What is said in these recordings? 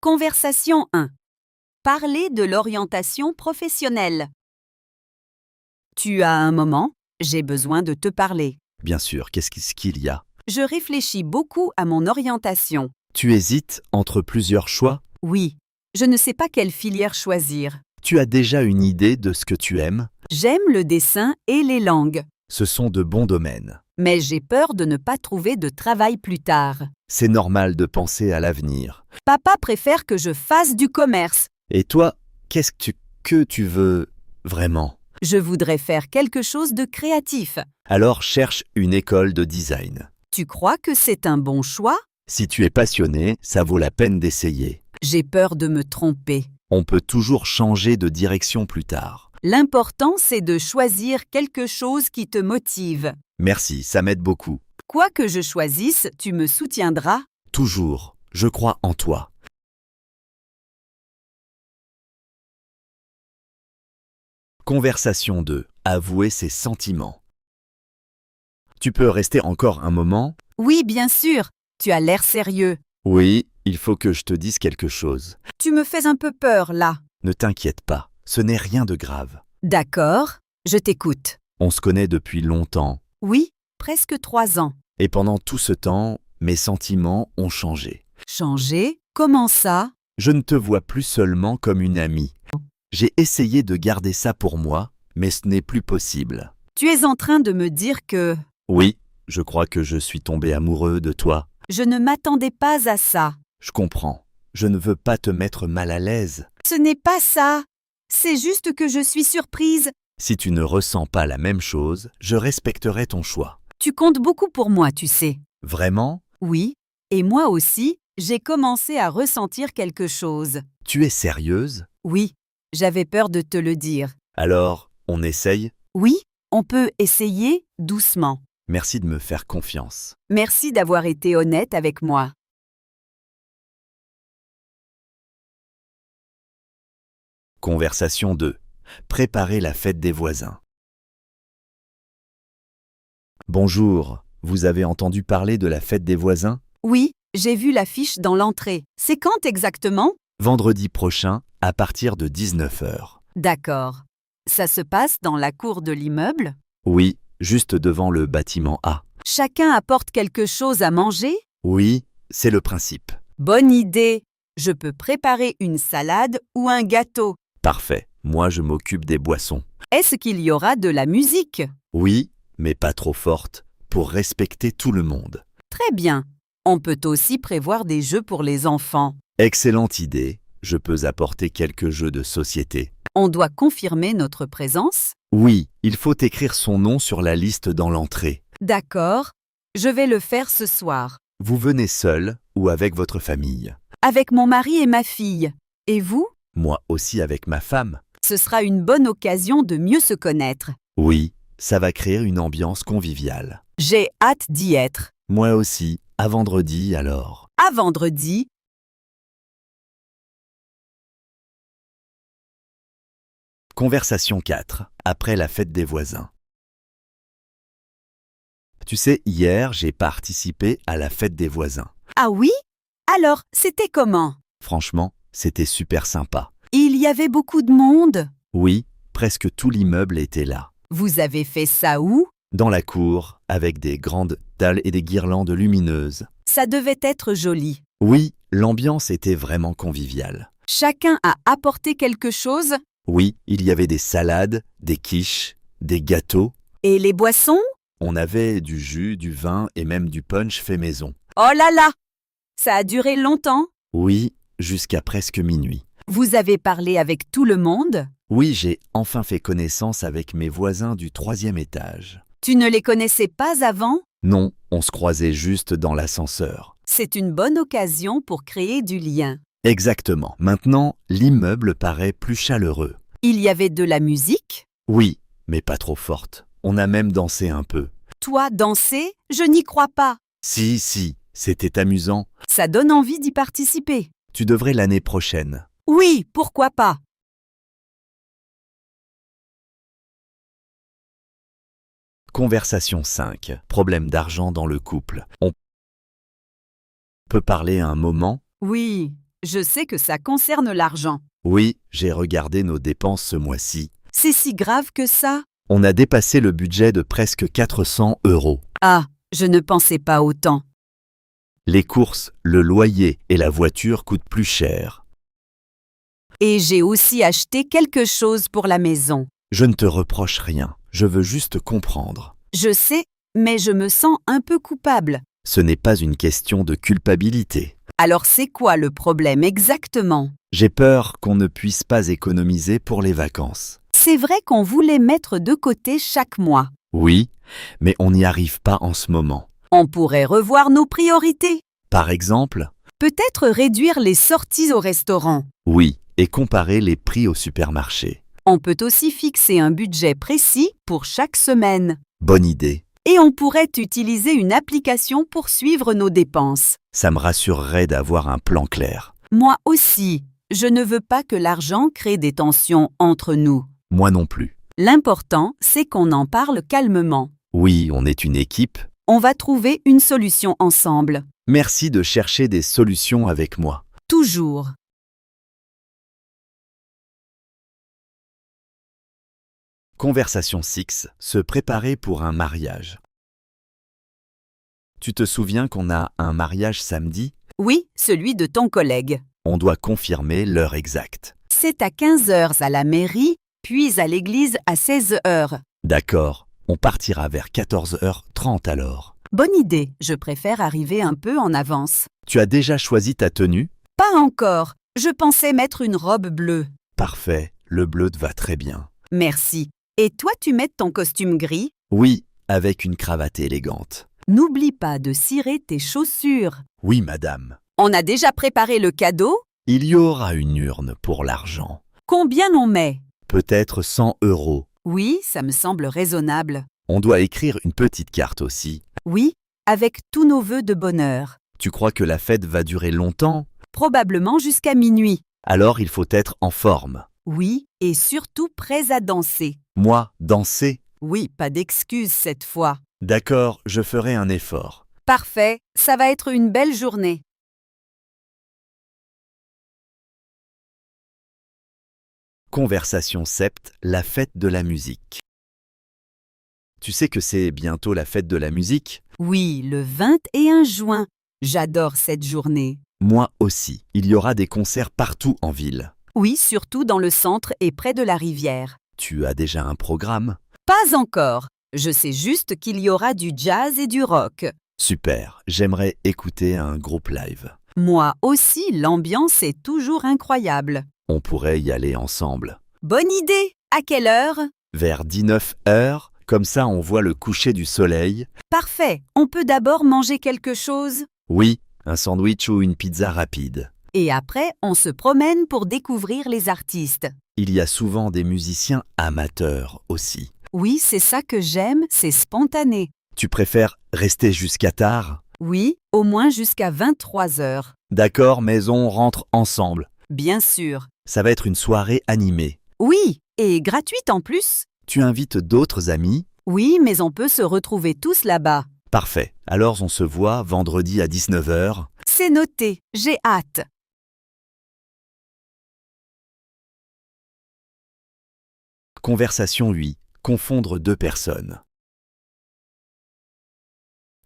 Conversation 1. Parler de l'orientation professionnelle. Tu as un moment? J'ai besoin de te parler. Bien sûr, qu'est-ce qu'il y a? Je réfléchis beaucoup à mon orientation. Tu hésites entre plusieurs choix? Oui, je ne sais pas quelle filière choisir. Tu as déjà une idée de ce que tu aimes? J'aime le dessin et les langues, Ce sont de bons domaines. mais j'ai peur de ne pas trouver de travail plus tard. C'est normal de penser à l'avenir. Papa préfère que je fasse du commerce. Et toi, qu'est-ce que tu veux vraiment? Je voudrais faire quelque chose de créatif. Alors cherche une école de design. Tu crois que c'est un bon choix? Si tu es passionné, ça vaut la peine d'essayer. J'ai peur de me tromper. On peut toujours changer de direction plus tard. L'important, c'est de choisir quelque chose qui te motive. Merci, ça m'aide beaucoup. Quoi que je choisisse, tu me soutiendras. Toujours, je crois en toi. Conversation 2. Avouer ses sentiments. Tu peux rester encore un moment? Oui, bien sûr. Tu as l'air sérieux. Oui, il faut que je te dise quelque chose. Tu me fais un peu peur, là. Ne t'inquiète pas, ce n'est rien de grave. D'accord, je t'écoute. On se connaît depuis longtemps. Oui, presque 3 ans. Et pendant tout ce temps, mes sentiments ont changé. Changé? Comment ça? Je ne te vois plus seulement comme une amie. J'ai essayé de garder ça pour moi, mais ce n'est plus possible. Tu es en train de me dire que Oui, je crois que je suis tombé amoureux de toi. je ne m'attendais pas à ça. Je comprends. Je ne veux pas te mettre mal à l'aise. Ce n'est pas ça. C'est juste que je suis surprise. Si tu ne ressens pas la même chose, je respecterai ton choix. Tu comptes beaucoup pour moi, tu sais. Vraiment? Oui, et moi aussi, j'ai commencé à ressentir quelque chose. Tu es sérieuse? Oui, j'avais peur de te le dire. Alors, on essaye? Oui, on peut essayer doucement. Merci de me faire confiance. Merci d'avoir été honnête avec moi. Conversation 2. Préparer la fête des voisins. Bonjour, vous avez entendu parler de la fête des voisins? Oui, j'ai vu l'affiche dans l'entrée. C'est quand exactement? Vendredi prochain, à partir de 19h. D'accord. Ça se passe dans la cour de l'immeuble? Oui, juste devant le bâtiment A. Chacun apporte quelque chose à manger? Oui, c'est le principe. Bonne idée. Je peux préparer une salade ou un gâteau. Parfait, moi je m'occupe des boissons. Est-ce qu'il y aura de la musique? Oui, mais pas trop forte, pour respecter tout le monde. Très bien. On peut aussi prévoir des jeux pour les enfants. Excellente idée, je peux apporter quelques jeux de société. On doit confirmer notre présence? Oui, il faut écrire son nom sur la liste dans l'entrée. D'accord. Je vais le faire ce soir. Vous venez seul ou avec votre famille? Avec mon mari et ma fille. Et vous? Moi aussi avec ma femme. Ce sera une bonne occasion de mieux se connaître. Oui, ça va créer une ambiance conviviale. J'ai hâte d'y être. Moi aussi, à vendredi alors. À vendredi. Conversation 4. Après la fête des voisins. Tu sais, hier, j'ai participé à la fête des voisins. Ah oui? Alors, c'était comment? Franchement, c'était super sympa. Il y avait beaucoup de monde. Oui, presque tout l'immeuble était là. Vous avez fait ça où? Dans la cour, avec des grandes dalles et des guirlandes lumineuses. Ça devait être joli. Oui, l'ambiance était vraiment conviviale. Chacun a apporté quelque chose? Oui, il y avait des salades, des quiches, des gâteaux. Et les boissons? On avait du jus, du vin et même du punch fait maison. Oh là là! Ça a duré longtemps? Oui, jusqu'à presque minuit. Vous avez parlé avec tout le monde? Oui, j'ai enfin fait connaissance avec mes voisins du 3e étage. Tu ne les connaissais pas avant? Non, on se croisait juste dans l'ascenseur. C'est une bonne occasion pour créer du lien. Exactement. Maintenant, l'immeuble paraît plus chaleureux. Il y avait de la musique? Oui, mais pas trop forte. On a même dansé un peu. Toi, danser? Je n'y crois pas. Si, c'était amusant. Ça donne envie d'y participer. Tu devrais l'année prochaine. Oui, pourquoi pas? Conversation 5. Problème d'argent dans le couple. On peut parler un moment? Oui, je sais que ça concerne l'argent. Oui, j'ai regardé nos dépenses ce mois-ci. C'est si grave que ça? On a dépassé le budget de presque 400 €. Ah, je ne pensais pas autant. Les courses, le loyer et la voiture coûtent plus cher. Et j'ai aussi acheté quelque chose pour la maison. Je ne te reproche rien, je veux juste comprendre. Je sais, mais je me sens un peu coupable. Ce n'est pas une question de culpabilité. Alors c'est quoi le problème exactement? J'ai peur qu'on ne puisse pas économiser pour les vacances. C'est vrai qu'on voulait mettre de côté chaque mois. Oui, mais on n'y arrive pas en ce moment. On pourrait revoir nos priorités. Par exemple, Peut-être réduire les sorties au restaurant. oui, et comparer les prix au supermarché. On peut aussi fixer un budget précis pour chaque semaine. Bonne idée. Et on pourrait utiliser une application pour suivre nos dépenses. Ça me rassurerait d'avoir un plan clair. Moi aussi, je ne veux pas que l'argent crée des tensions entre nous. Moi non plus. L'important, c'est qu'on en parle calmement. Oui, on est une équipe. On va trouver une solution ensemble. Merci de chercher des solutions avec moi. Toujours. Conversation 6. Se préparer pour un mariage. Tu te souviens qu'on a un mariage samedi? Oui, celui de ton collègue. On doit confirmer l'heure exacte. C'est à 15 heures à la mairie, puis à l'église à 16 heures. D'accord, on partira vers 14h30 alors. Bonne idée, je préfère arriver un peu en avance. Tu as déjà choisi ta tenue? Pas encore, je pensais mettre une robe bleue. Parfait, le bleu te va très bien. Merci. Et toi, tu mets ton costume gris? Oui, avec une cravate élégante. N'oublie pas de cirer tes chaussures. Oui, madame. On a déjà préparé le cadeau? Il y aura une urne pour l'argent. Combien on met? Peut-être 100 €. Oui, ça me semble raisonnable. On doit écrire une petite carte aussi. Oui, avec tous nos vœux de bonheur. Tu crois que la fête va durer longtemps? Probablement jusqu'à minuit. Alors il faut être en forme. Oui, et surtout prêts à danser. Moi, danser? Oui, pas d'excuses cette fois. D'accord, je ferai un effort. Parfait, ça va être une belle journée. Conversation 7. La fête de la musique. Tu sais que c'est bientôt la fête de la musique? Oui, le 21 juin. J'adore cette journée. Moi aussi. Il y aura des concerts partout en ville. Oui, surtout dans le centre et près de la rivière. Tu as déjà un programme? Pas encore. Je sais juste qu'il y aura du jazz et du rock. Super, j'aimerais écouter un groupe live. Moi aussi, l'ambiance est toujours incroyable. On pourrait y aller ensemble. Bonne idée! À quelle heure? Vers 19h, comme ça on voit le coucher du soleil. Parfait. On peut d'abord manger quelque chose? Oui, un sandwich ou une pizza rapide. Et après, on se promène pour découvrir les artistes. Il y a souvent des musiciens amateurs aussi. Oui, c'est ça que j'aime, c'est spontané. Tu préfères rester jusqu'à tard? Oui, au moins jusqu'à 23 heures. D'accord, mais on rentre ensemble. Bien sûr. Ça va être une soirée animée. Oui, et gratuite en plus. Tu invites d'autres amis? Oui, mais on peut se retrouver tous là-bas. Parfait. Alors on se voit vendredi à 19h. C'est noté, j'ai hâte. Conversation 8. Confondre deux personnes.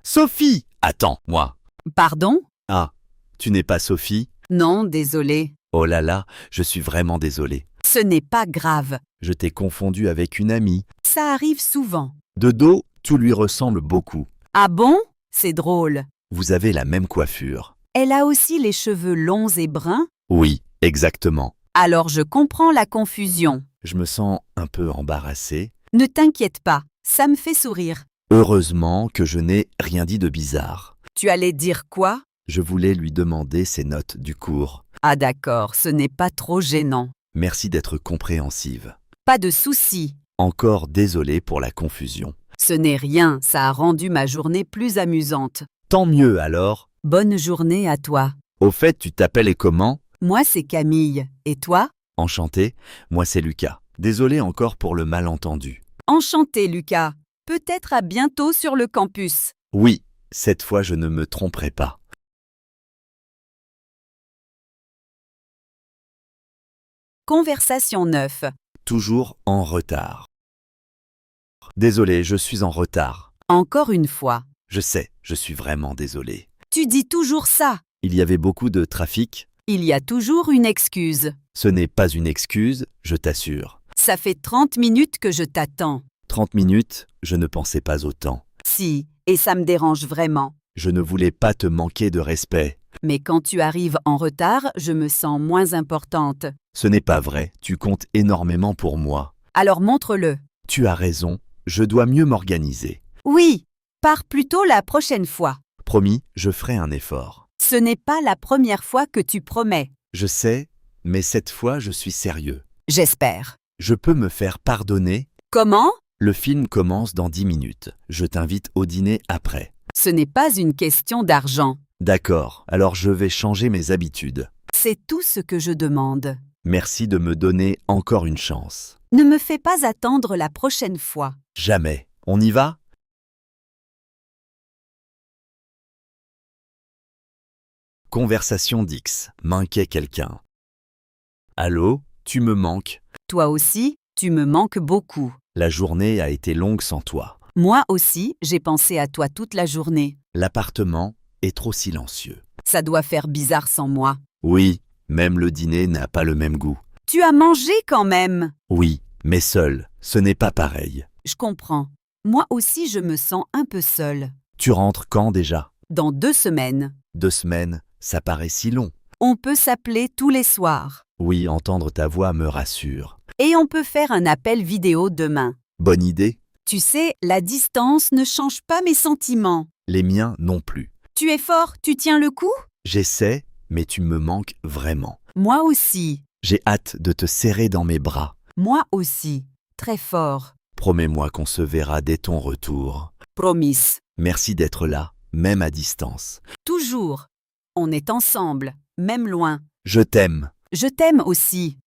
Sophie! Attends, moi. Pardon? Ah, tu n'es pas Sophie? Non, désolé. Oh là là, je suis vraiment désolé. Ce n'est pas grave. Je t'ai confondu avec une amie. Ça arrive souvent. De dos, tout lui ressemble beaucoup. Ah bon? C'est drôle. Vous avez la même coiffure. Elle a aussi les cheveux longs et bruns? Oui, exactement. Alors je comprends la confusion. Je me sens un peu embarrassé. Ne t'inquiète pas, ça me fait sourire. Heureusement que je n'ai rien dit de bizarre. Tu allais dire quoi? Je voulais lui demander ses notes du cours. Ah d'accord, ce n'est pas trop gênant. Merci d'être compréhensive. Pas de souci. Encore désolé pour la confusion. Ce n'est rien, ça a rendu ma journée plus amusante. Tant mieux alors. Bonne journée à toi. Au fait, tu t'appelles et comment? Moi c'est Camille. Et toi? Enchanté, moi c'est Lucas. Désolé encore pour le malentendu. Enchanté Lucas. Peut-être à bientôt sur le campus. Oui, cette fois je ne me tromperai pas. Conversation 9. Toujours en retard. Désolé, je suis en retard. Encore une fois. Je sais, je suis vraiment désolé. Tu dis toujours ça. Il y avait beaucoup de trafic. Il y a toujours une excuse. Ce n'est pas une excuse, je t'assure. Ça fait 30 minutes que je t'attends. 30 minutes, je ne pensais pas autant. Si, et ça me dérange vraiment. Je ne voulais pas te manquer de respect. Mais quand tu arrives en retard, je me sens moins importante. Ce n'est pas vrai, tu comptes énormément pour moi. Alors montre-le. Tu as raison, je dois mieux m'organiser. Oui, pars plutôt la prochaine fois. Promis, je ferai un effort. Ce n'est pas la première fois que tu promets. Je sais, mais cette fois je suis sérieux. J'espère. Je peux me faire pardonner? Comment? Le film commence dans 10 minutes. Je t'invite au dîner après. Ce n'est pas une question d'argent. D'accord, alors je vais changer mes habitudes. C'est tout ce que je demande. Merci de me donner encore une chance. Ne me fais pas attendre la prochaine fois. Jamais. On y va? Conversation d'X. Manquait quelqu'un. Allô? Tu me manques. Toi aussi, tu me manques beaucoup. La journée a été longue sans toi. Moi aussi, j'ai pensé à toi toute la journée. L'appartement est trop silencieux. Ça doit faire bizarre sans moi. Oui, même le dîner n'a pas le même goût. Tu as mangé quand même. Oui, mais seul, ce n'est pas pareil. Je comprends. Moi aussi, je me sens un peu seule. Tu rentres quand déjà? Dans 2 semaines. 2 semaines, ça paraît si long. On peut s'appeler tous les soirs. Oui, entendre ta voix me rassure. Et on peut faire un appel vidéo demain. Bonne idée? Tu sais, la distance ne change pas mes sentiments. Les miens non plus. Tu es fort, tu tiens le coup? J'essaie, mais tu me manques vraiment. Moi aussi. J'ai hâte de te serrer dans mes bras. Moi aussi. Très fort. Promets-moi qu'on se verra dès ton retour. Promise. Merci d'être là, même à distance. Toujours. On est ensemble, même loin. Je t'aime. Je t'aime aussi.